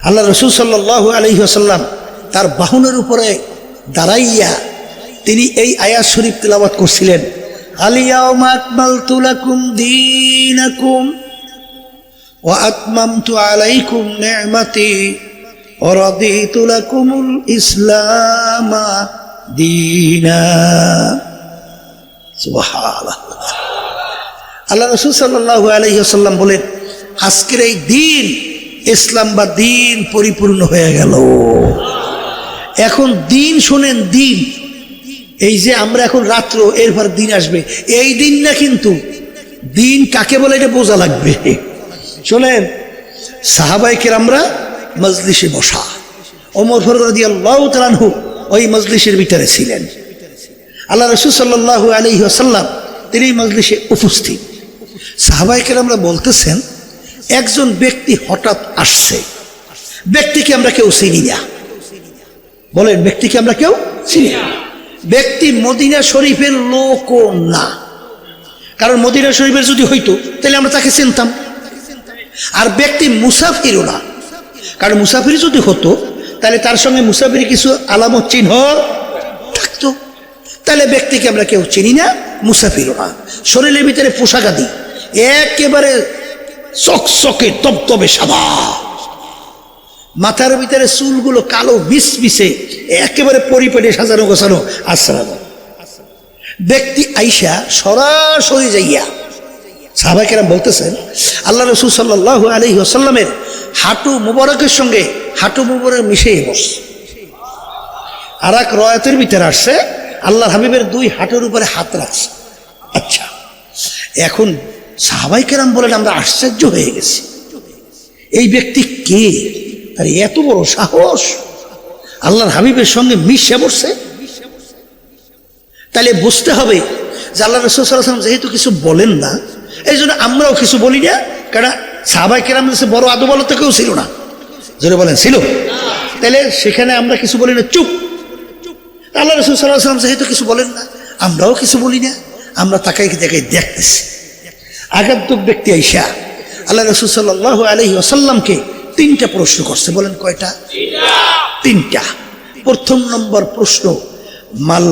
আল্লাহ রসুল সাল্লাল্লাহু আলাইহি ওয়াসাল্লাম তার বাহনের উপরে দাঁড়াইয়া তিনি এই আয়াত শরীফ তেলাওয়াত করছিলেন, আল-ইয়াওমা আকমালতু লাকুম দীনাকুম ওয়া আতমামতু আলাইকুম নি'মাতি ওয়া রাদিতু লাকুমুল ইসলামা দীনা। সুবহানাল্লাহ। আল্লাহ রসুল সাল্লাল্লাহু আলাইহি ওয়াসাল্লাম বলেন, আজকের এই দিন ইসলাম বা দিন পরিপূর্ণ হয়ে গেল। এখন দিন শোনেন, দিন এই যে আমরা এখন রাত্র, এরপর দিন আসবে, এই দিন না, কিন্তু দিন কাকে বলে এটা বোঝা লাগবে। শোনেন, সাহাবায়ে কেরামরা মজলিসে বসা, ওমর ফারুক রাদিয়াল্লাহু তাআলা আনহু ওই মজলিসের ভিতরে ছিলেন। আল্লাহ রাসূল সাল্লাল্লাহু আলাইহি ওয়াসাল্লাম তিনি মজলিসে উপস্থিত। সাহাবায়ে কেরামরা বলতেছেন, একজন ব্যক্তি হঠাৎ আসছে, ব্যক্তিকে আমরা কেউ চিনি না। বলেন, ব্যক্তিকে আমরা কেউ চিনি না। ব্যক্তি মদিনা শরীফের লোকও না, কারণ মদিনা শরীফের যদি হইতো তাহলে আমরা তাকে চিনতাম। আর ব্যক্তি মুসাফিরও না, কারণ মুসাফির যদি হতো তাহলে তার সঙ্গে মুসাফির কিছু আলামত চিহ্ন থাকতো। তাহলে ব্যক্তিকে আমরা কেউ চিনি না, মুসাফিরও না। শরীরের ভিতরে পোশাক আদি একেবারে চকচকে তবতবে সাদা, মাথার ভিতরে চুলগুলো কালো মিশমিশে একেবারে পরিপাটি সাজানো গোছানো। আসসালাম। ব্যক্তি আইসা সরাসরি যাইয়া সাহাবায়ে কেরাম বলতেছেন, আল্লাহ রাসূল সাল্লাল্লাহু আলাইহি ওয়াসাল্লামের হাঁটু মুবারকের সঙ্গে হাঁটু মুবারক মিশিয়ে বসে। আর এক রয়াতের ভিতরে আসছে, আল্লাহর হাবিবের দুই হাঁটুর উপরে হাত রাখছে। আচ্ছা, এখন সাহাবায়ে কেরাম বলেন, আমরা আশ্চর্য হয়ে গেছি, এই ব্যক্তি কে? তার এত বড় সাহস, আল্লাহর হাবিবের সঙ্গে মিশে বসছে। তাহলে বুঝতে হবে যে আল্লাহ রাসূল সাল্লাল্লাহু আলাইহি ওয়াসাল্লাম যেহেতু কিছু বলেন না, এই জন্য আমরাও কিছু বলি না। কারণ সাহাবায়ে কেরাম বড় আদবলতা কেউ ছিল না, জোরে বলেন ছিল। তাহলে সেখানে আমরা কিছু বলি না, চুপ। আল্লাহ রাসূল সাল্লাল্লাহু আলাইহি ওয়াসাল্লাম যেহেতু কিছু বলেন না, আমরাও কিছু বলি না, আমরা তাকাই দেখাই দেখতেছি। আগান্তক ব্যক্তি আইসা আল্লাহ রাসূল সাল্লাল্লাহু আলাইহি ওয়াসাল্লামকে তিনটা প্রশ্ন করছে। বলেন কয়টা? তিনটা। প্রথম নম্বর প্রশ্ন, মাল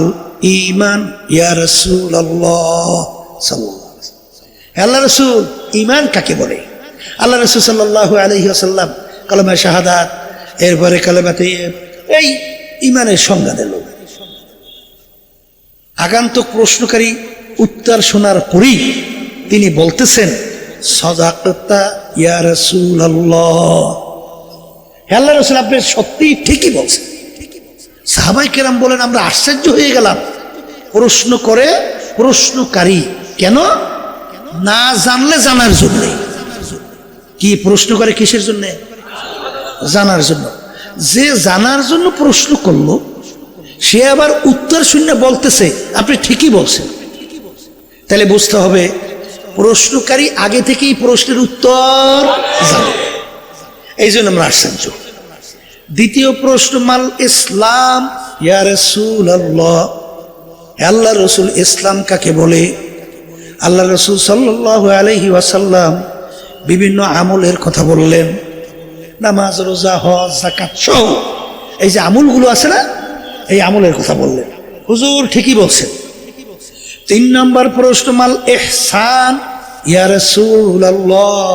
ঈমান ইয়া রাসূলুল্লাহ সাল্লাল্লাহু আলাইহি ওয়াসাল্লাম। আল্লাহ রাসূল, ঈমান কাকে বলে? আল্লাহ রাসূল সাল্লাল্লাহু আলাইহি ওয়াসাল্লাম কালেমা শাহাদাত, এরপরে কালেমা তাইয়্যিব, এই ঈমানের সংজ্ঞা দিল। আগান্তক প্রশ্নকারী উত্তর শোনার পরেই তিনি বলতেছেন, সাদাকাতা ইয়া রাসূলুল্লাহ। আল্লাহ রাসূল, আপনি সত্যি ঠিকই বলছেন। সাহাবায়ে কেরাম বলেন, আমরা আশ্চর্য হয়ে গেলাম। প্রশ্ন করে প্রশ্নকারী কেন? না জানলে জানার জন্য। কি প্রশ্ন করে? কিসের জন্য? জানার জন্য। যে জানার জন্য প্রশ্ন করলো, সে আবার উত্তর শূন্য বলতেছে আপনি ঠিকই বলছেন। তাহলে বুঝতে হবে প্রশ্নকারী আগে থেকেই প্রশ্নের উত্তর জানে। এই জন্য আমরা আশ্চর্য। দ্বিতীয় প্রশ্ন, মাল ইসলাম ইয়া রাসূলুল্লাহ। আল্লাহ রাসূল, ইসলাম কাকে বলে? আল্লাহ রাসূল সাল্লাল্লাহু আলাইহি ওয়াসাল্লাম বিভিন্ন আমলের কথা বললেন, নামাজ, রোজা, হজ, যাকাত সহ এই যে আমলগুলো আছে না, এই আমলের কথা বললেন। হুজুর ঠিকই বলছেন। তিন নম্বর প্রশ্ন, মাল ইহসান ইয়া রাসূলুল্লাহ।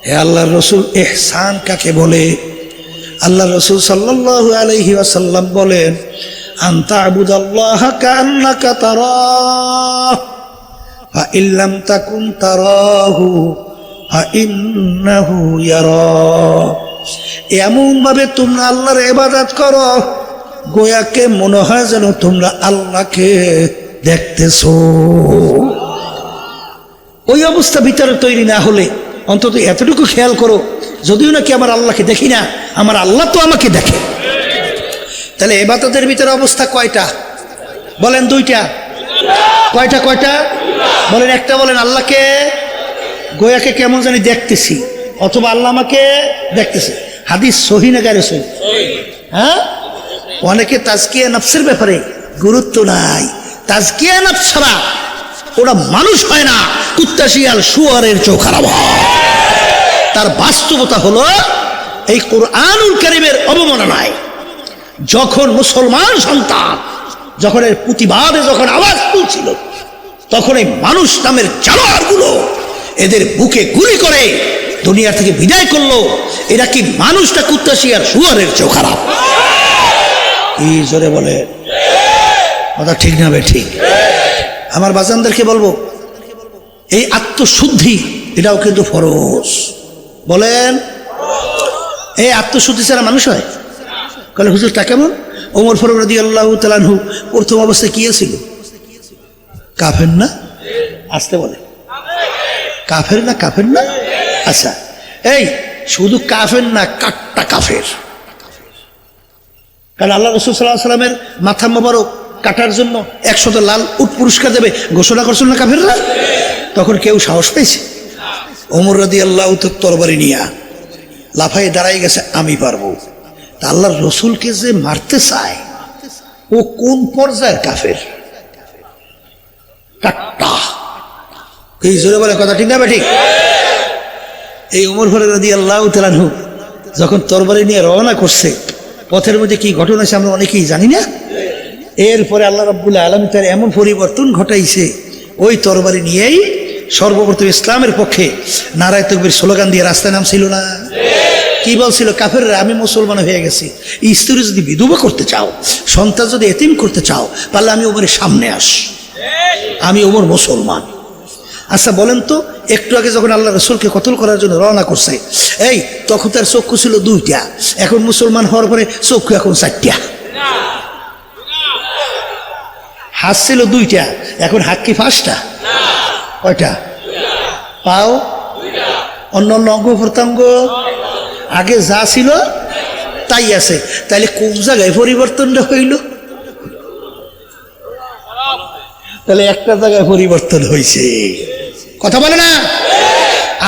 হে আল্লাহর রাসূল, ইহসান কাকে বলে? আল্লাহ রাসূল সাল্লাল্লাহু আলাইহি ওয়াসাল্লাম বলেন, আনতা আবুদাল্লাহ কাআন্নাকা তারাহ ফা ইল্লাম তাকুন তারাহু ফা ইন্নাহু ইয়ারাক। এমন ভাবে তোমরা আল্লাহর ইবাদত করো, গোয়াকে মনে হয় যেন তোমরা আল্লাহকে দেখতেছো। ওই অবস্থা ভিতরে তৈরি না হলে অন্তত এতটুকু খেয়াল করো, যদিও নাকি আমার আল্লাহকে দেখি না, আমার আল্লাহ তো আমাকে দেখে। তাহলে ইবাদতের ভিতরে অবস্থা কয়টা? বলেন দুইটা। কয়টা? কয়টা? বলেন একটা। বলেন আল্লাহকে, গোয়াকে কেমন জানি দেখতেছি, অথবা আল্লাহ আমাকে দেখতেছে। হাদিস সহিহ না গায়রে সহিহ? হ্যাঁ, অনেকে তাজকিয়া নফসের ব্যাপারে গুরুত্ব নাই। তাজকিয়া নফস ছাড়া ওরা মানুষ হয় না, কুত্তা শিয়াল শুয়ারের চোখ খারাপ হয়। তার বাস্তবতা হলো এই কোরআনুল কারীমের অবমাননায় যখন মুসলমান সন্তান যখন এর প্রতিবাদে যখন আওয়াজ তুলছিল, তখন এই মানুষ নামের জানোয়ারগুলো এদের বুকে গুলি করে দুনিয়া থেকে বিদায় করলো। এরা কি মানুষটা কুত্তাশি আর শুয়ারের চেয়েও খারাপ? কি জোরে বলে কথা ঠিক না বে ঠিক? আমার বাজানদেরকে বলবো, এই আত্মশুদ্ধি এটাও কিন্তু ফরজ। বলেন, এই আত্মশুদ্ধি ছাড়া মানুষ হয়? বলে হুজুর তা কেমন? ওমর ফারুক রাদিয়াল্লাহু তাআলা আনহু প্রথম অবস্থায় কি ছিল? কাফের না? আসতে বলে কাফের না? কাফের না? আচ্ছা, এই শুধু কাফের না, কাট্টা কাফের। কারণ আল্লাহ রাসূল সাল্লাল্লাহু আলাইহি ওয়াসাল্লামের মাথা মোবারক কাটার জন্য 100 লাল উট পুরস্কার দেবে ঘোষণা করছিল না কাফেররা? তখন কেউ সাহস পেয়েছে? ওমর রাদিয়াল্লাহু তাআলা তরবারি নিয়ে লাফায় দাঁড়াই গেছে, আমি পারবো। তা আল্লাহর রসুলকে যে মারতে চায় ও কোন পর্যায়ের কাফের? কাট্টা। এই জোরে বলে কথা ঠিক না ঠিক? এই ওমর ফারুক রাদিয়াল্লাহু তাআলা আনহু যখন তরবারি নিয়ে রওনা করছে, পথের মধ্যে কি ঘটনা আছে আমরা অনেকেই জানি না। এরপরে আল্লাহ রাব্বুল আলামিন তার এমন পরিবর্তন ঘটাইছে, ওই তরবারি নিয়েই সর্বপ্রথম ইসলামের পক্ষে নারায়ে তাকবীর স্লোগান দিয়ে রাস্তায় নামছিল না? কি বলছিল? কাফেররা, আমি মুসলমান হয়ে গেছি, স্ত্রী যদি বিধবা করতে চাও, সন্তান যদি এতিম করতে চাও, তাহলে আমি ওমরের সামনে আস, আমি ওমর মুসলমান। আচ্ছা বলেন তো, একটু আগে যখন আল্লাহ রসুলকে কতল করার জন্য রওনা করছে, এই তখন তার চক্ষু ছিল 2টা, এখন মুসলমান হওয়ার পরে চক্ষু এখন 4টা। হাত ছিল 2টা, এখন হাত কি 5টা? কয়টা? পাও, অন্য অন্য অঙ্গ প্রত্যঙ্গ আগে যা ছিল তাই আছে। তাইলে কোন জায়গায় পরিবর্তনটা হইল? তাহলে একটা জায়গায় পরিবর্তন হয়েছে, কথা বলে না?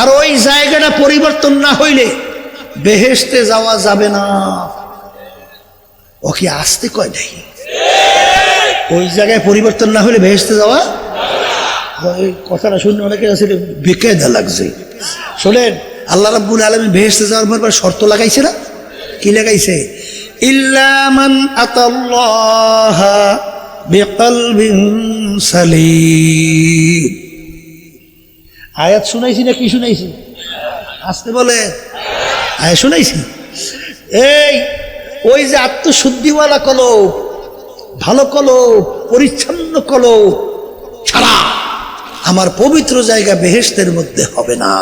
আর ওই জায়গাটা পরিবর্তন না হইলে বেহেশতে যাওয়া যাবে না। ও কি আসতে কয় নাই? ওই জায়গায় পরিবর্তন না হলে বেহেশতে যাওয়া, ওই কথাটা শুনে অনেকে আছে বেকায়দা লাগছে। শোনেন, আল্লাহ রাব্বুল আলামিন বেহেশতে যাওয়ার পর শর্ত লাগাইছে না? কি লাগাইছে? ইল্লা মান আতাল্লাহা বিকলবিন সালিম। আয়াত শুনাইছি না কি শুনাইছি? আসতে বলে আয়াত শুনাইছি। এই ওই যে আত্মশুদ্ধিওয়ালা কলব, ভালো কলব, পরিচ্ছন্ন কলব ছাড়া আমার পবিত্র জায়গা বেহেশতের মধ্যে হবে না।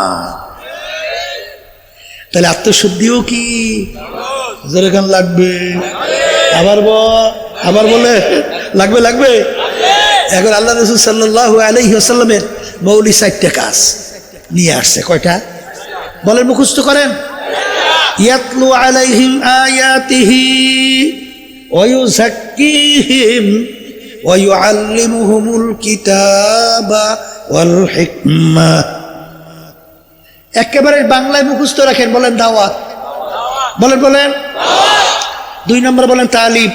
তাহলে আত্মশুদ্ধিও কি যেরকম লাগবে? আবার বলে লাগবে লাগবে। এখন আল্লাহ রাসূল সাল্লাল্লাহু আলাইহি ওয়াসাল্লামের মৌলিক 4টা কাজ নিয়ে আসছে। কয়টা? বলেন, মুখস্থ করেন। ইয়াতলু আলাইহিম আয়াতিহি ওয়া ইউযাক্কিহিম ওয়া ইউআল্লিমুহুমুল কিতাবা ওয়াল হিকমা। একেবারে বাংলায় মুখস্থ রাখেন। বলেন দাওয়াত, বলেন 2 নম্বর বলেন তালিম,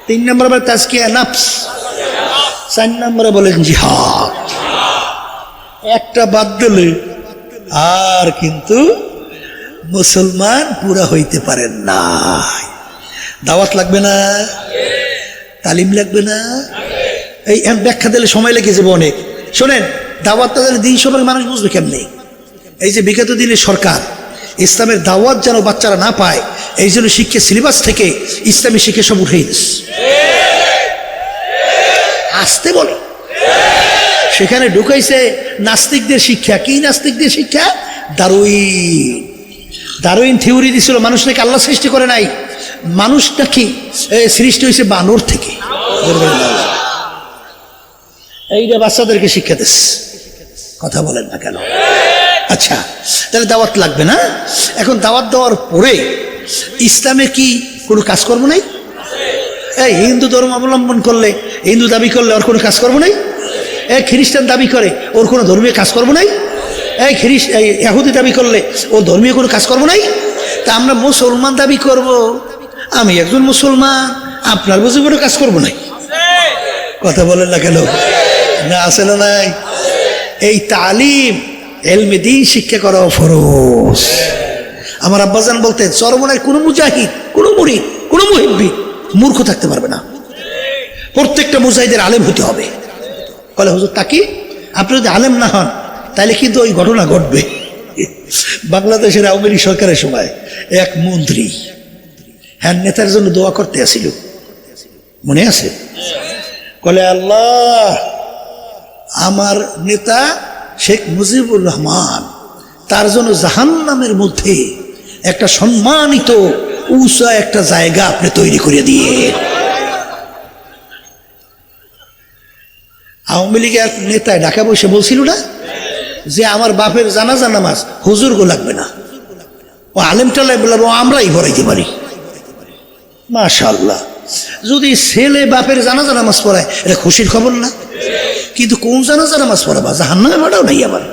3 নম্বর বলেন তাজকিয়া নফস, 4 নম্বরে বলেন জিহাদ। একটা বাদ দিলে আর কিন্তু মুসলমান পুরা হইতে পারেন না। দাওয়াত লাগবে না? তালিম লাগবে না? এই ব্যাখ্যা দিলে সময় লেগে যাবে অনেক। শোনেন, দাওয়াতটা দিলে দিন সবার মানুষ বুঝবে কেমনি? এই যে বিগত দিনে সরকার ইসলামের দাওয়াত যেন বাচ্চারা না পায়, এই জন্য শিক্ষা সিলেবাস থেকে ইসলামী শিক্ষা সব উঠেই দিচ্ছে। আসতে বলে সেখানে ঢুকাইছে নাস্তিকদের শিক্ষা। কি নাস্তিকদের শিক্ষা? দারুইন থিওরি দিছিল মানুষ নাকি আল্লাহ সৃষ্টি করে নাই, মানুষ নাকি সৃষ্টি হয়েছে বানর থেকে। এইটা বাচ্চাদেরকে শিক্ষা দিচ্ছে। কথা বলেন না কেন? আচ্ছা, তাহলে দাওয়াত লাগবে না? এখন দাওয়াত দেওয়ার পরে ইসলামে কি কোনো কাজকর্ম নাই? এই হিন্দু ধর্ম অবলম্বন করলে, হিন্দু দাবি করলে ওর কোনো কাজকর্ম নাই? এই খ্রিস্টান দাবি করে ওর কোনো ধর্মীয় কাজকর্ম নাই? এই ইহুদি দাবি করলে ওর ধর্মীয় কোনো কাজকর্ম নাই? তা আমরা মুসলমান দাবি করব, আমি একজন মুসলমান, আপনার বুঝে কোনো কাজকর্ম নাই? কথা বলেন না কেন? না আছে না নাই? এই তালিম এলমে দ্বীন শিক্ষা করা ফরজ। আমার আব্বাজান বলতেন চরমনের কোনো মুজাহিদ, কোনো মুরিদ, কোনো মুহিব্বি মূর্খ থাকতে পারবে না, প্রত্যেকটা মুজাহিদের আলেম হতে হবে। বলে হুজুর তাকি আপনি যদি আলেম না হন তাহলে কিন্তু ওই ঘটনা ঘটবে। বাংলাদেশের আওয়ামী লীগ সরকারের সময় এক মন্ত্রী হ্যাঁ নেতার জন্য দোয়া করতে আসিল, মনে আছে? বলে আল্লাহ আমার নেতা শেখ মুজিবুর রহমান, তার জন্য জাহান্নামের মধ্যে একটা সম্মানিত উঁচা একটা জায়গা আপনি তৈরি করে দিয়ে। আওয়ামী লীগের নেতায় ঢাকা বসে বলছিল না যে আমার বাপের জানাজা নামাজ হুজুর গো লাগবে না, ও আলেম টালে বলবো আমরাই পড়াইতে পারি। মাশাআল্লাহ, যদি ছেলে বাপের জানাজা নামাজ পড়ায় এটা খুশির খবর না? কিন্তু কোন জানাজা নামাজ পড়াবা? জাহান্নামে মাটাও নাই আবার।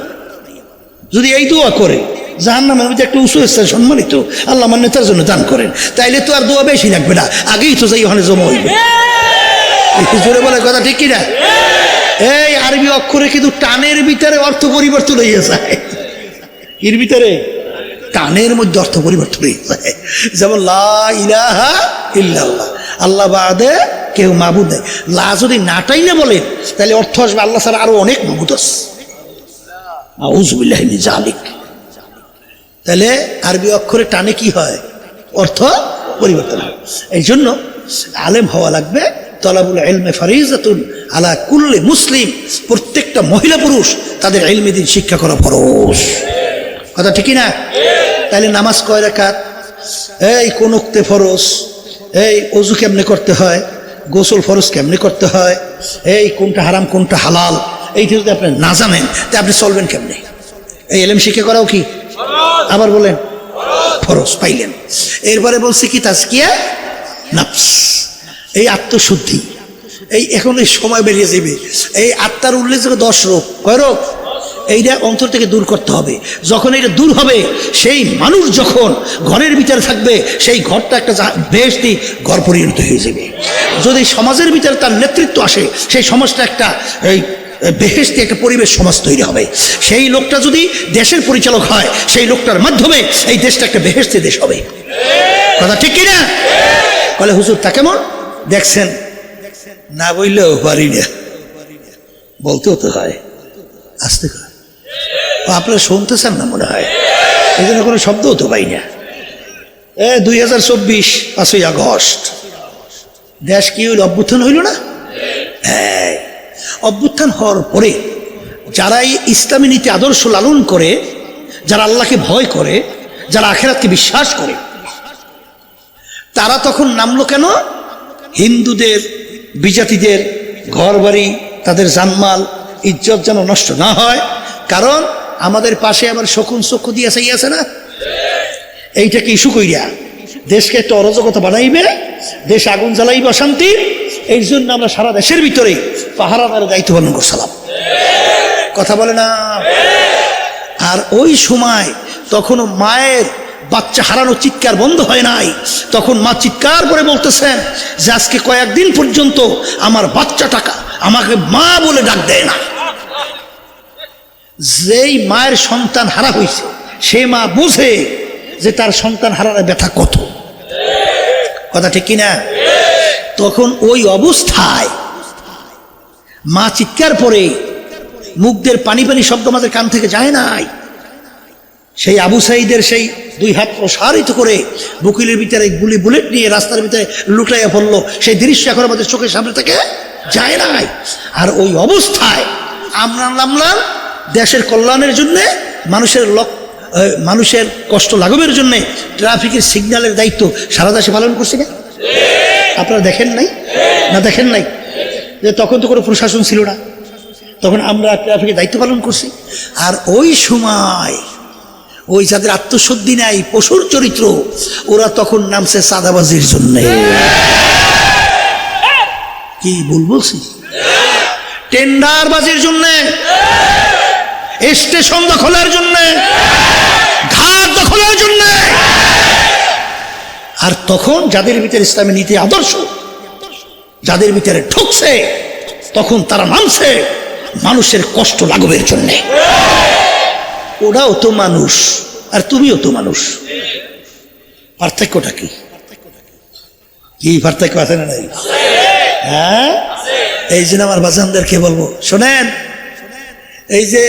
যদি এই দোয়া করে জাহান্নামের মধ্যে একটা উঁচু স্থান সম্মানিত আল্লাহ আমার নেতার জন্য দান করেন, তাইলে তো আর দোয়া বেশি লাগবে না, আগেই তো যাই ওখানে জমা হইবে। জোরে বলে কথা ঠিক কিনা? এই আরবি অক্ষরে কিন্তু টানের ভিতরে অর্থ পরিবর্তন হয়ে যায়। এর ভিতরে টানের মধ্যে অর্থ পরিবর্তন হয়ে যায়। যেমন লা ইলাহা ইল্লাল্লাহ, আল্লাহ বাদে কেউ মাবুদ নেই। লা যদি নাটাই না বলেন তাহলে অর্থ আসবে আল্লাহ ছাড়া আরো অনেক মাবুদ আছে। আউযু বিল্লাহি মিন যালিক। তাহলে আরবি অক্ষরে টানে কি হয়? অর্থ পরিবর্তন হয়। এই জন্য আলেম হওয়া লাগবে। তলাবুল ইলমে ফারিজাতুন আলা কুল্লি মুসলিম, প্রত্যেকটা মহিলা পুরুষ তাদের ইলমে দ্বীন শিক্ষা করা ফরজ। কথা ঠিকই না? তাহলে নামাজ কয় রাকাত, এই কোন ওক্তে ফরজ, এই ওযু কেমনে করতে হয়, গোসল ফরজ কেমনে করতে হয়, এই কোনটা হারাম কোনটা হালাল, এইটা যদি আপনি না জানেন তা আপনি চলবেন কেমনে? এই ইলম শিক্ষা করাও কি আবার বলেন ফরজ পাইলেন। এরপরে বলছি কি তাজকিয়া নফস, এই আত্মশুদ্ধি। এই এখন এই সময় বেরিয়ে যাবে, এই আত্মার উল্লেখযোগ্য 10 রোগ। কয় রোগ? এইটা অন্তর থেকে দূর করতে হবে। যখন এটা দূর হবে, সেই মানুষ যখন ঘরের ভিতরে থাকবে সেই ঘরটা একটা বেহেশতি ঘর পরিণত হয়ে যাবে। যদি সমাজের ভিতরে তার নেতৃত্ব আসে, সেই সমাজটা একটা এই বেহেশতি একটা পরিবেশ সমাজ তৈরি হবে। সেই লোকটা যদি দেশের পরিচালক হয়, সেই লোকটার মাধ্যমে এই দেশটা একটা বেহেশতি দেশ হবে। কথা ঠিক কিনা? বলে হুজুর তা কেমন? দেখছেন না বললেও পারি না, বলতেও তো হয়, আসতে হয়। আপনারা শুনতেছেন না মনে হয়, এই জন্য কোনো শব্দও তো পাই না। 2024 5ই আগস্ট দেশ কি হইল? অভ্যুত্থান হইল না? অভ্যুত্থান হওয়ার পরে যারা এই ইসলামী নীতি আদর্শ লালন করে, যারা আল্লাহকে ভয় করে, যারা আখিরাতকে বিশ্বাস করে, তারা তখন নামলো কেন? হিন্দুদের, বিজাতিদের ঘর বাড়ি, তাদের জানমাল, ইজ্জত যেন নষ্ট না হয়। কারণ আমাদের পাশে আবার শকুন চক্ষু দিয়ে আছে না, এইটাকে ইস্যু কইরা দেশকে একটা অরাজকতা বানাইবে, দেশ আগুন জ্বালাইবে অশান্তি। এই জন্য আমরা সারা দেশের ভিতরে পাহারাদারের দায়িত্ব পালন করছিলাম। কথা বলে না? আর ওই সময় তখনও মায়ের বাচ্চা হারানোর চিৎকার বন্ধ হয় নাই। তখন মা চিৎকার করে বলতেছেন যে আজকে কয়েকদিন পর্যন্ত আমার বাচ্চাটাকা আমাকে মা বলে ডাক দেয় না। যেই মায়ের সন্তান হারা হয়েছে সে মা বুঝে যে তার সন্তান হারার ব্যথা কত। কথা ঠিক কিনা? তখন ওই অবস্থায় মা চিৎকার পরে মুখদের পানি পানি শব্দ আমাদের কান থেকে যায় নাই। সেই আবু সাঈদের সেই 2 হাত প্রসারিত করে বুকের ভিতরে গুলি বুলেট নিয়ে রাস্তার ভিতরে লুটাইয়া পড়লো, সেই দৃশ্য এখন আমাদের চোখের সামনে থেকে যায় নাই। আর ওই অবস্থায় আমরা নামলাম দেশের কল্যাণের জন্য, মানুষের কষ্ট লাঘবের জন্য ট্রাফিকের সিগন্যালের দায়িত্ব সারা দেশে পালন করছি না? আপনারা দেখেন নাই না? দেখেন নাই যে তখন তো কোনো প্রশাসন ছিল না, তখন আমরা ট্রাফিকের দায়িত্ব পালন করছি। আর ওই সময় ওই যাদের আত্মশুদ্ধি নাই, পশুর চরিত্র, ওরা তখন নামছে চাঁদাবাজির জন্য। কি বলছি? টেন্ডারবাজির জন্য, স্টেশন দখলের জন্য, ঘাট দখলের জন্য। আর তখন যাদের ভিতরে ইসলামী নীতি আদর্শ যাদের ভিতরে ঢুকছে, তখন তারা নামছে মানুষের কষ্ট লাঘবের জন্য। ওরাও তো মানুষ, আর তুমিও তো মানুষ। পার্থক্যটা কি? কি পার্থক্য আছে না নাই? হ্যাঁ, এই জন্য আমার বাজানদেরকে বলবো, শোনেন, এই যে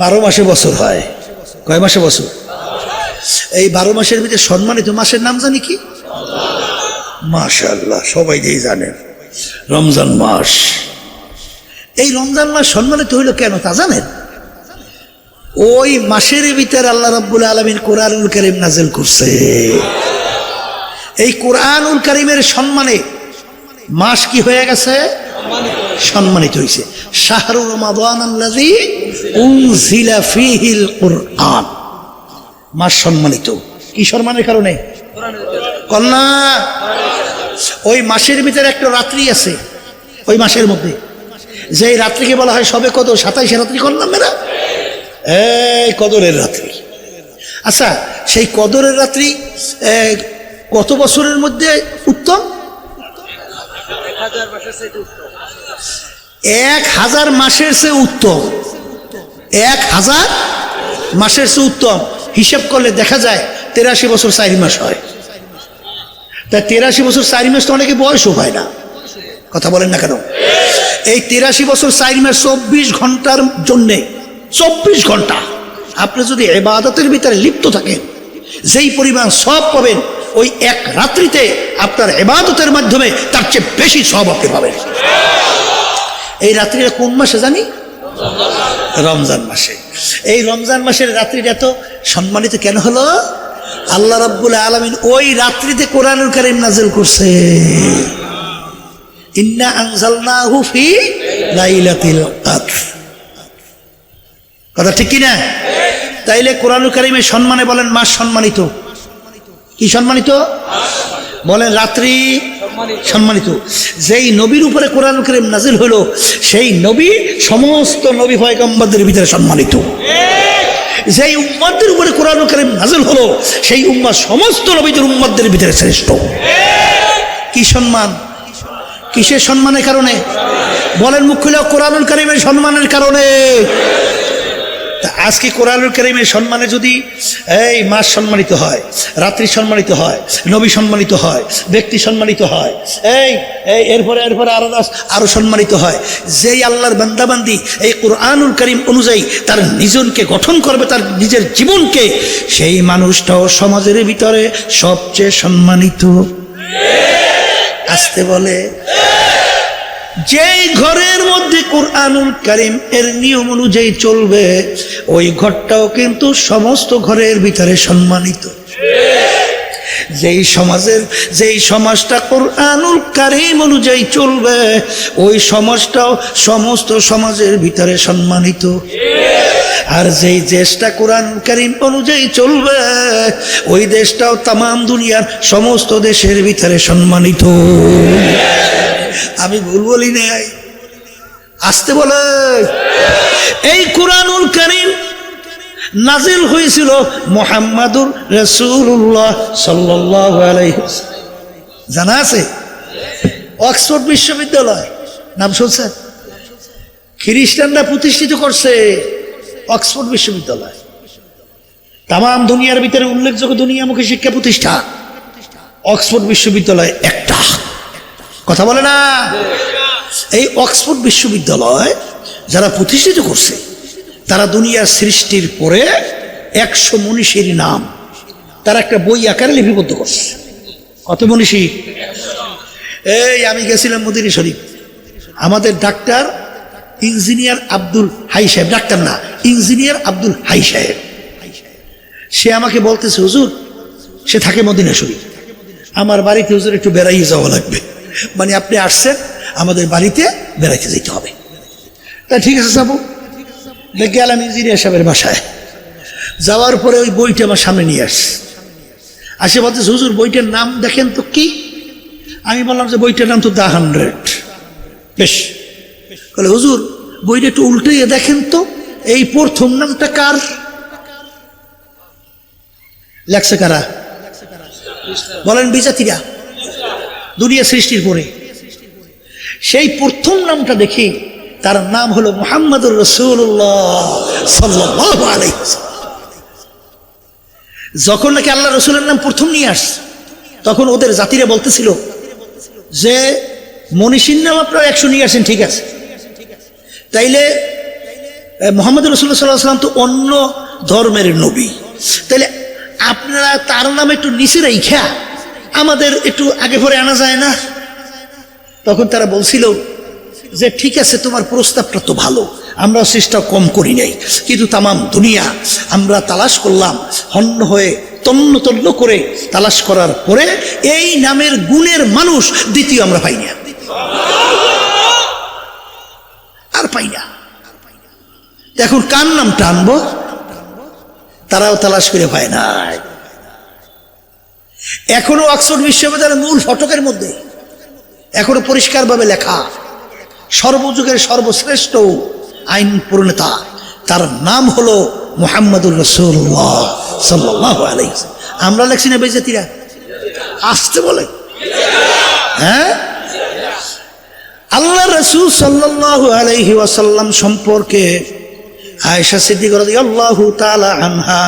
12 মাসে বছর হয়, কয় মাসে বছর? এই 12 মাসের ভিতরে সম্মানিত মাসের নাম জানি কি? মাশাআল্লাহ, সবাই যেই জানেন, রমজান মাস। এই রমজান মাস সম্মানিত হইল কেন তা জানেন? ওই মাসের ভিতরে আল্লাহ রাব্বুল আলামিন কোরআনুল কারীম নাযিল করছে। এই কোরআনুল কারীমের সম্মানে মাস কি হয়ে গেছে? সম্মানিত হয়েছে। শাহরু রমাদানাল্লাযী উনজিলা ফীহিল কুরআন, মাস সম্মানিত। কি সম্মানের কারণে? কন্যা, ওই মাসের ভিতরে একটা রাত্রি আছে, ওই মাসের মধ্যে যে রাত্রিকে বলা হয় সবে কদর, 27 রাত্রি করলাম না, এই কদরের রাত্রি। আচ্ছা, সেই কদরের রাত্রি কত বছরের মধ্যে উত্তম? 1000 মাসের চেয়ে উত্তম। 1000 মাসের চেয়ে উত্তম। হিসাব করলে দেখা যায় 83 বছর 4 মাস হয়। তা 83 বছর 4 মাস তো অনেকে বয়সও হয় না। কথা বলেন না কেন? এই 83 বছর 4 মাস 24 ঘন্টার জন্যে, 24 ঘন্টা আপনি যদি ইবাদতের ভিতরে লিপ্ত থাকেন, যেই পরিমাণ সওয়াব পাবেন ওই এক রাত্রিতে আপনার ইবাদতের মাধ্যমে তার চেয়ে বেশি সওয়াব আপনি পাবেন। এই রাত্রিটা কোন মাসে জানি? রমজান মাসে। এই রমজান মাসের রাত্রিটা এত সম্মানিত কেন হলো? আল্লাহ রাব্বুল আলামিন ওই রাত্রিতে কোরআনুল কারীম নাযিল করছে। ইন্না আনজালনাহু ফি লাইলাতিল কদর। কথা ঠিক কি না? তাইলে কোরআনুল কারীমের সম্মানে বলেন মাস সম্মানিত। কি সম্মানিত? বলেন রাত্রি সম্মানিত। যেই নবীর উপরে কোরআনুল কারীম নাযিল হলো, সেই নবী সমস্ত নবী পয়গম্বরদের ভিতরে সম্মানিত। যেই উম্মতদের উপরে কোরআনুল কারীম নাযিল হলো, সেই উম্মত সমস্ত নবীদের উম্মতদের ভিতরে শ্রেষ্ঠ। কি সম্মান? কিসের সম্মানের কারণে? বলেন মুখ খুলে, কোরআনুল কারীমের সম্মানের কারণে। আজকে কোরআনুল কারীমের সম্মানে যদি এই মাস সম্মানিত হয়, রাত্রি সম্মানিত হয়, নবী সম্মানিত হয়, ব্যক্তি সম্মানিত হয়, এরপরে আরো সম্মানিত হয়, যেই আল্লাহর বান্দাবান্দি এই কোরআনুল কারীম অনুযায়ী তার নিজনকে গঠন করবে, তার নিজের জীবনকে, সেই মানুষটাও সমাজের ভিতরে সবচেয়ে সম্মানিত। আসতে বলে, যেই ঘরের মধ্যে কোরআনুল কারীম এর নিয়ম অনুযায়ী চলবে, ওই ঘরটাও কিন্তু সমস্ত ঘরের ভিতরে সম্মানিত। যেই সমাজটা কোরআনুল কারীম অনুযায়ী চলবে, ওই সমাজটাও সমস্ত সমাজের ভিতরে সম্মানিত। আর যেই দেশটা কোরআনুল কারীম অনুযায়ী চলবে, ওই দেশটাও তামাম দুনিয়ার সমস্ত দেশের ভিতরে সম্মানিত। আমি ভুল বলি নাই? আসতে বলে, এই কোরআনুল কারীম নাজিল হয়েছিল মুহাম্মাদুর রাসূলুল্লাহ সাল্লাল্লাহু আলাইহি ওয়াসাল্লাম। জানা আছে? অক্সফোর্ড বিশ্ববিদ্যালয় নাম শুনছেন? খ্রিস্টানরা প্রতিষ্ঠিত করছে অক্সফোর্ড বিশ্ববিদ্যালয়। তামাম দুনিয়ার ভিতরে উল্লেখযোগ্য দুনিয়ামুখী শিক্ষা প্রতিষ্ঠান অক্সফোর্ড বিশ্ববিদ্যালয় একটা। কথা বলে না? এই অক্সফোর্ড বিশ্ববিদ্যালয় যারা প্রতিষ্ঠিত করছে, তারা দুনিয়ার সৃষ্টির পরে 100 মনীষীর নাম তারা একটা বই আকারে লিপিবদ্ধ করছে। কত মনীষী? এই আমি গেছিলাম মদিনা শরীফ, আমাদের ডাক্তার ইঞ্জিনিয়ার আব্দুল হাই সাহেব, ডাক্তার না, ইঞ্জিনিয়ার আব্দুল হাই সাহেব, সে আমাকে বলতেছে, হুজুর, সে থাকে মদিনা শরীফ, আমার বাড়িতে হুজুর একটু বেড়াইয়ে যাওয়া লাগবে। মানে আপনি আসছেন, আমাদের বাড়িতে বেড়াইতে যেতে হবে। তা ঠিক আছে যাবো। গেলাম ইঞ্জিনিয়ার সাহেবের বাসায়। যাওয়ার পরে ওই বইটা আমার সামনে নিয়ে আসে বলতেছে, হুজুর বইটার নাম দেখেন তো কি? আমি বললাম যে বইটার নাম তো দ্য 100। বেশ, বলে হুজুর বইটা একটু উল্টে দেখেন তো, এই প্রথম নামটা কার? লেখছে কারা? বলেন বিজাতিরা, দুনিয়া সৃষ্টির পরে। সেই প্রথম নামটা দেখি তার নাম হলো মুহাম্মাদুর রাসূলুল্লাহ সাল্লাল্লাহু আলাইহি ওয়াসাল্লাম। যখন নাকি আল্লাহ রসুলের নাম প্রথম নিয়ে আসছে, তখন ওদের জাতিরা বলতেছিল যে মনীষীর নাম আপনারা 100 নিয়ে আসেন, ঠিক আছে, তাইলে মোহাম্মদ রসুল্লাহ সাল্লাল্লাহু আলাইহি ওয়াসাল্লাম তো অন্য ধর্মের নবী, তাইলে আপনারা তার নাম একটু নিচে রাইখা আমাদের একটু আগে পরে আনা যায় না? তখন তারা বলছিল যে ঠিক আছে, তোমার প্রস্তাবটা তো ভালো, আমরা চেষ্টা কম করি নাই, কিন্তু তামাম দুনিয়া আমরা তালাশ করলাম, হন্য হয়ে তন্ন তন্ন করে তালাশ করার পরে এই নামের গুণের মানুষ দ্বিতীয় আমরা পাই না, আর পাই না। এখন কার নাম টানবো? তারাও তালাশ করে পায় না। এখনো অক্সফোর্ড বিশ্ববিদ্যালয়ের মূল ফটকের মধ্যে এখনো পরিষ্কারভাবে লেখা, সর্বযুগের সর্বশ্রেষ্ঠ আইন প্রণেতা, তার নাম হলো মুহাম্মদুর রাসূলুল্লাহ সাল্লাল্লাহু আলাইহি ওয়াসাল্লাম। আমরা লেখছি না বেজাতিরা? আসতে বলে হ্যাঁ। আল্লাহ রাসূল সাল্লাল্লাহু আলাইহি ওয়াসাল্লাম সম্পর্কে আয়েশা সিদ্দিকা রাদিয়াল্লাহু তাআলা আনহা,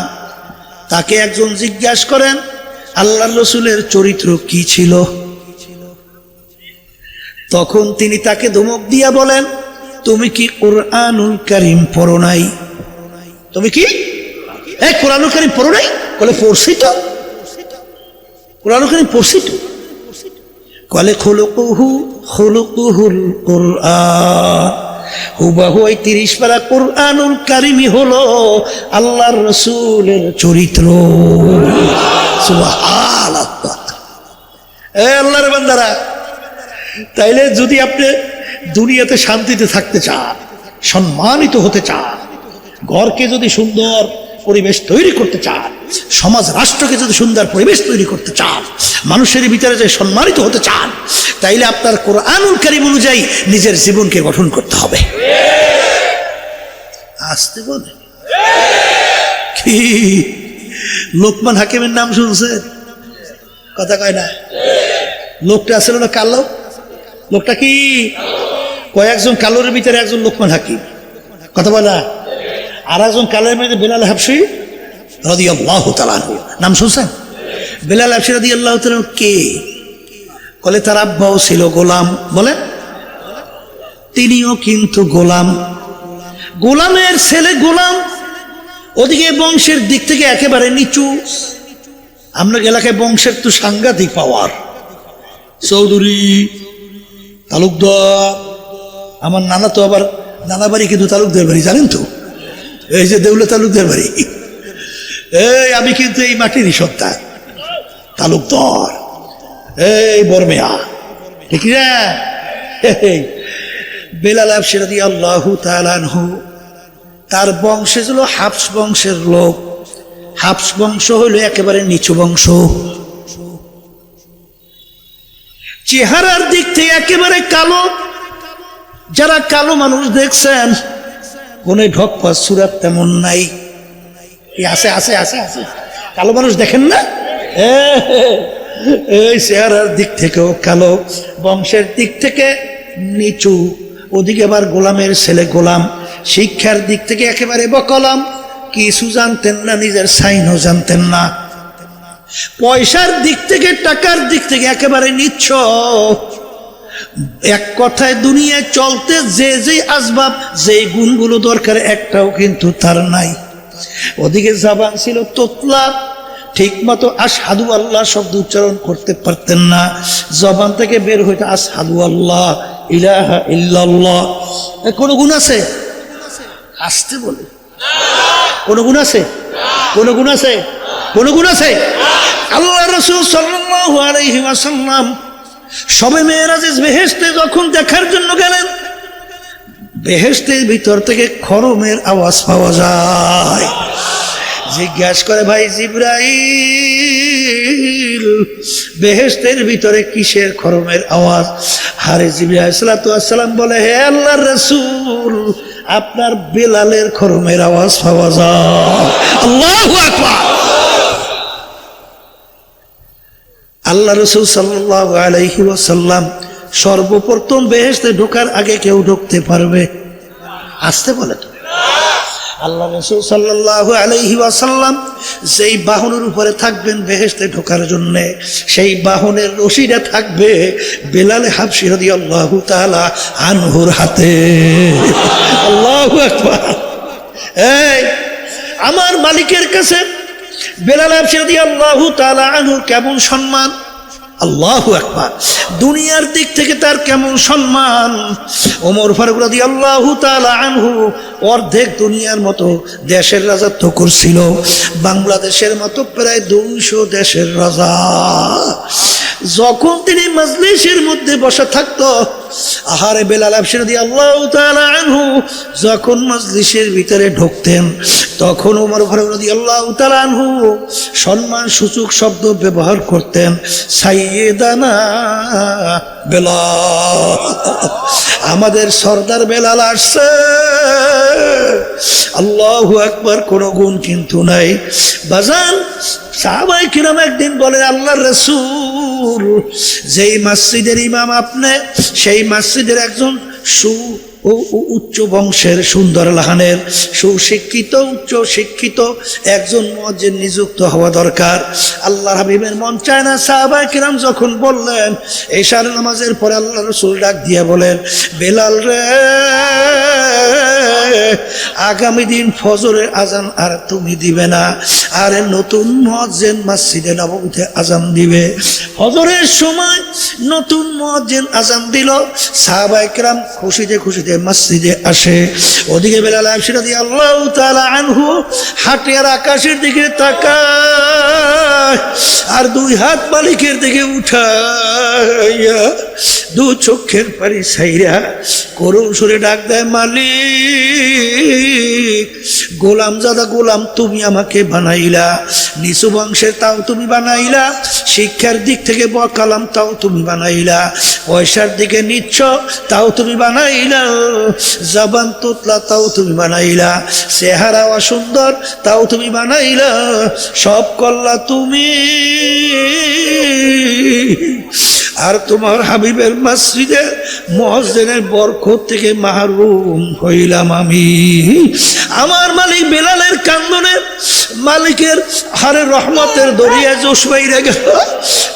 তাকে একজন জিজ্ঞাসা করেন আল্লাহর রাসূলের চরিত্র কি ছিল? তখন তিনি তাকে ধমক দিয়া বলেন, তুমি কি কুরআনুল কারীম পড়ো নাই? তুমি কি কুরআনুল কারীম পড়ো নাই? বলে পড়ছি তো, কুরআনুল কারীম পড়ছি তো। কলে খুলুকুহুল কুরআন, হুবাহু 30 পারা কুরআনুল কারীমই হলো আল্লাহর রাসূলের চরিত্র। সুবহানাল্লাহ। আল্লাহর বান্দারা, তাইলে যদি আপনি দুনিয়াতে শান্তিতে থাকতে চান, সম্মানিত হতে চান, ঘরকে যদি সুন্দর পরিবেশ তৈরি করতে চান, সমাজ রাষ্ট্রকে যদি সুন্দর পরিবেশ তৈরি করতে চান, মানুষের ভিতরে যে সম্মানিত হতে চান, তাইলে আপনার কুরআনুল কারীম অনুযায়ী নিজের জীবনকে গঠন করতে হবে। আসতে বলে কি লোকমান হাকিমের নাম শুনছেন? কথা কয় না? লোকটা আসল না কালো, লোকটা কি কয়েকজন কালোর ভিতরে একজন লোকমান হাকিম, কথা বলা। আর একজন কালোর মধ্যে বেলাল হাবশী রাদিয়াল্লাহু তাআলা আনহু, নাম শুনছেন? বেলাল হাবশী রাদিয়াল্লাহু তাআলা কে? বলে তার আব্বাও ছিল গোলাম। বলে তিনিও কিন্তু গোলাম, গোলামের ছেলে গোলাম, ওদিকে বংশের দিক থেকে একেবারে নিচু। আমরা এলাকায় বংশের তো সাংঘাতিক পাওয়ার, চৌধুরী, তালুকদার। আমার নানা তো আবার নানা বাড়ি কিন্তু তালুকদার বাড়ি, জানেন তো? এই যে দেউলে তালুকদার বাড়ি, এই আমি কিন্তু এই মাটিরই সত্তা, তালুকদার, এই বরমেয়া, ঠিক না? বেলাল হাবশী রাদিয়াল্লাহু তাআলা আনহু, তার বংশে ছিল হাবশ বংশের লোক। হাবশ বংশ হইল একেবারে নিচু বংশ, চেহারার দিক থেকে একেবারে কালো। যারা কালো মানুষ দেখছেন, কোন ঢকপা সুরাত তেমন নাই। আছে আছে আছে আছে কালো মানুষ দেখেন না? এই চেহারার দিক থেকেও কালো, বংশের দিক থেকে নিচু, ওদিকে আবার গোলামের ছেলে গোলাম, শিক্ষার দিক থেকে একেবারে বকলাম, কিছু জানতেন না, নিজের সাইনও জানতেন না। পয়সার দিক থেকে, টাকার দিক থেকে একেবারে নিচ্ছ। এক কথায় দুনিয়ায় চলতে যে যে আসবাব, যে গুণগুলো দরকার, একটাও কিন্তু তার নাই। ওদিকে জবান ছিল তোতলা, ঠিক মতো আশহাদু আল্লাহ শব্দ উচ্চারণ করতে পারতেন না। জবান থেকে বের হইতে আশহাদু আল্লাহ ইলাহা ইল্লাল্লাহ। কোন গুণ আছে? আসতে বলে কোন গুণ আছে? কোন গুণ আছে? কোন গুণ আছে? আল্লাহ রাসূল সাল্লাল্লাহু আলাইহি ওয়াসাল্লাম সবে মেরাজে বেহেশতে যখন দেখার জন্য গেলেন, বেহেশতের ভিতর থেকে খরমের আওয়াজ পাওয়া যায়। জিজ্ঞাসা করে, ভাই জিবরাইল, বেহেশতের ভিতরে কিসের খরমের আওয়াজ? হারে জিবরাইল আলাইহিস সালাম বলে, হে আল্লাহর রাসূল, আপনার বেলালের খরমের আওয়াজ পাওয়া যায়। আল্লাহু আকবার। আল্লাহ রাসূল সাল্লাল্লাহু আলাইহি ওয়াসাল্লাম সর্বপ্রথম বেহেশতে ঢোকার আগে কেউ ঢুকতে পারবে? আসতে বলে তো। আল্লাহ রাসূল সাল্লাল্লাহু আলাইহি ওয়াসাল্লাম যেই বাহনের উপরে থাকবেন বেহেশতে ঢোকার জন্য, সেই বাহনের রশিটা থাকবে বেলাল হাবশী রাদিয়াল্লাহু তাআলা আনহুর হাতে। আল্লাহু আকবার। এই আমার মালিকের কাছে বেলাল হাবশী রাদিয়াল্লাহু তাআলা আনহুর কেমন সম্মান! আল্লাহু আকবার। দুনিয়ার দিক থেকে তার কেমন সম্মান! ওমর ফারুক রাদিয়াল্লাহু তাআলা আনহু অর্ধেক দুনিয়ার মতো দেশের রাজত্ব করছিল, বাংলাদেশের মতো প্রায় 200 দেশের রাজা। যখন তিনি মজলিসের মধ্যে বসে থাকতো, আহারে বেলাল হাবশী রাদিয়াল্লাহু তাআলা আনহু যখন মজলিসের ভিতরে ঢুকতেন, তখন ওমর ফারুক রাদিয়াল্লাহু তাআলা আনহু সম্মান সূচক শব্দ ব্যবহার করতেন, সাইয়েদানা বেলাল, আমাদের সর্দার বেলাল আসছে। আল্লাহু আকবার। কোনো গুণ কিন্তু নাই বাজান। সাহাবায়ে কিরাম একদিন বলে, আল্লাহর রাসূল, যেই মসজিদের ইমাম আপনি, সেই মসজিদের একজন উচ্চ বংশের, সুন্দর লাহানের, সুশিক্ষিত, উচ্চ শিক্ষিত একজন মুয়াজ্জিন নিযুক্ত হওয়া দরকার। আল্লাহ হাবিবের মন চায় না। সাহাবায়ে কিরাম যখন বললেন, এশার নামাজের পরে আল্লাহ রাসূল ডাক দিয়ে বলেন, বেলাল রে, আগামী দিন ফজরের আজান আর তুমি দিবে না, আর নতুন মুয়াজ্জিন মসজিদে নববীতে আজান দিবে। ফজরের সময় নতুন মুয়াজ্জিন আজান দিল, সাহাবায়ে কিরাম খুশিতে খুশিতে মসজিদে আসে। ওদিকে বেলাল হাবশী রাদিয়াল্লাহু তাআলা আনহু হাঁটে আর আকাশের দিকে তাকায়, আর দুই হাত মালিকের দিকে উঠাইয়া দু চোখের পানি ছাইরা করুণ সুরে ডাক দেয়, মালিক, গোলাম জাদা গোলাম তুমি আমাকে বানাইলা, নিচু বংশের তাও তুমি বানাইলা, শিক্ষার দিক থেকে বকালাম তাও তুমি বানাইলা, পয়সার দিকে নিচ্ছ তাও তুমি বানাইলা, জবান তোতলা তাও তুমি বানাইলা, চেহারা অসুন্দর তাও তুমি বানাইলা, সব করলা তুমি, আর তোমার হাবিবের মসজিদের মুয়াজ্জিনের বরকত থেকে মাহরুম হইলাম আমি। আমার মালিক বেলালের কান্দনে মালিকের হারে রহমতের দরিয়া জোশ বাইরে গেল।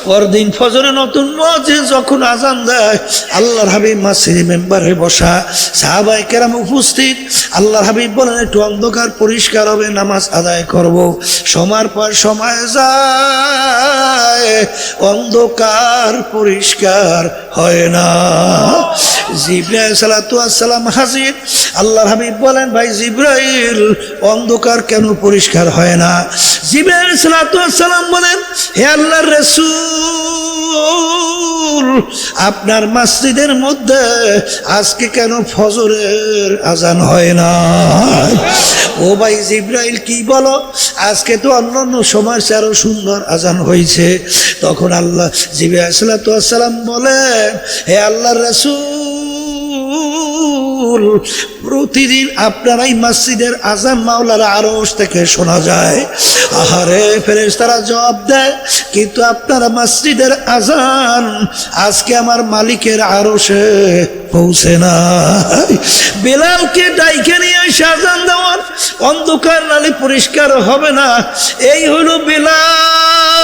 পরদিন ফজরে নতুন মুয়াজ্জিন যখন আজান দেয়, আল্লাহর হাবিব মসজিদে মেম্বারে বসা, সাহাবায়ে কেরাম উপস্থিত। আল্লাহর হাবিব বলেন, একটু অন্ধকার পরিষ্কার হবে, নামাজ আদায় করব। সময়ের পর সময় যায়, অন্ধকার পরিষ্কার হয় না। জিবরাইল আলাইহিস সালাতু ওয়াস সালাম হাজির। আল্লাহর হাবিব বলেন, ভাই জিবরাইল, অন্ধকার কেন পরিষ্কার হয় না? জিবরাইল আলাইহিস সালাতু ওয়াস সালাম বলেন, হে আল্লাহর রাসূল, আপনার মসজিদের মধ্যে আজকে কেন ফজরের আজান হয় না? ও ভাই জিবরাইল, কি বলো? আজকে তো অন্যান্য সময়ের চেয়ে আরো সুন্দর আজান হয়েছে। তখন আল্লাহ জিবরাইল আলাইহিস সালাতু ওয়াস সালাম বলেন, হে আল্লাহর রাসূল, প্রতিদিন আপনার এই মসজিদের আজান মাওলার আরশ থেকে শোনা যায়। আহারে, ফেরেশতারা জবাব দেয়, কিন্তু আপনার মসজিদের আজান আজকে আমার মালিকের আরশে পৌঁছে না। বেলালকে ডাইকে নিয়ে এসে আজান দেওয়ার, অন্ধকার নালে পরিষ্কার হবে না, এই হলো বেলাল।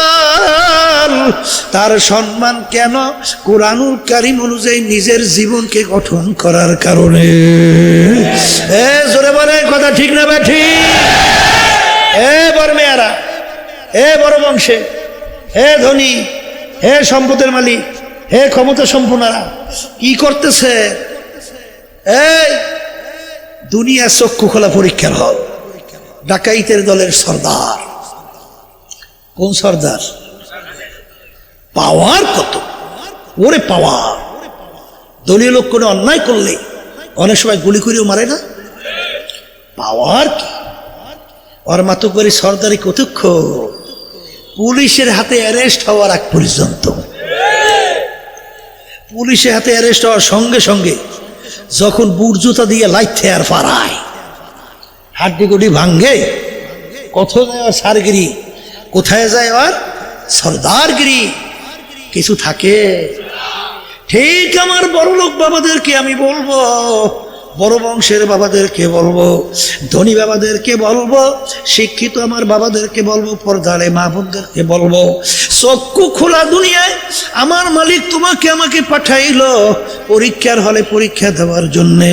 তার সম্মান কেন? কোরআনুল কারীম অনুযায়ী নিজের জীবনকে গঠন করার কারণে। জোরে বলে কথা ঠিক না ব্যাঠি? বড় মেয়ারা, বড় বংশে, ধনী, সম্পদের মালিক, ক্ষমতা সম্পন্নরা কি করতেছে? দুনিয়া চক্ষু খোলা পরীক্ষার হল। ডাকাইতের দলের সর্দার। কোন সর্দার? পাওয়ার কত! ওরে পাওয়ার! দলীয় লোক কোনো অন্যায় করলে অনেক সময় গুলি করেও মারে না। পাওয়ার কি! ওর মাতব্বরি সর্দারি কতক্ষ পুলিশের হাতে অ্যারেস্ট হওয়ার আগ পর্যন্ত। পুলিশের হাতে অ্যারেস্ট হওয়ার সঙ্গে সঙ্গে যখন বুটজুতা দিয়ে লাইতে আর পারায়, হাড্ডি গুডি ভাঙ্গে, কোথায় যায় আর সারগিরি, কোথায় যায় আর সর্দারগিরি, কিছু থাকে? ঠিক আমার বড় লোক বাবাদেরকে আমি বলবো, বড় বংশের বাবাদেরকে বলবো, ধনী বাবাদেরকে বলবো, শিক্ষিত আমার বাবাদেরকে বলবো, পর্দারে মা বোনদেরকে বলবো, চক্ষু খোলা দুনিয়ায় আমার মালিক তোমাকে আমাকে পাঠাইলো পরীক্ষার হলে পরীক্ষা দেওয়ার জন্যে।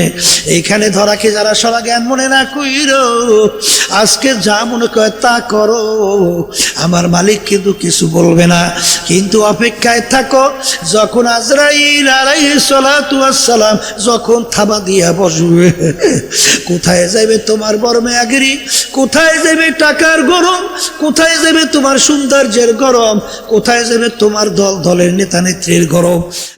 এইখানে ধরাকে যারা সরা জ্ঞান মনে না কইরো, আজকে যা মনে করে তা করো, আমার মালিক কিন্তু কিছু বলবে না। কিন্তু অপেক্ষায় থাকো, যখন আজরাইল আলাইহিস সালাতু ওয়াস সালাম যখন থাবা দিয়া বসবে, কোথায় যাবে তোমার বর্মেয়াগিরি, কোথায় যাবে টাকার গরম, কোথায় যাবে তোমার সৌন্দর্যের গরম, কোথায় যাবে তোমার দল দলের নেতা নেত্রীর গরম।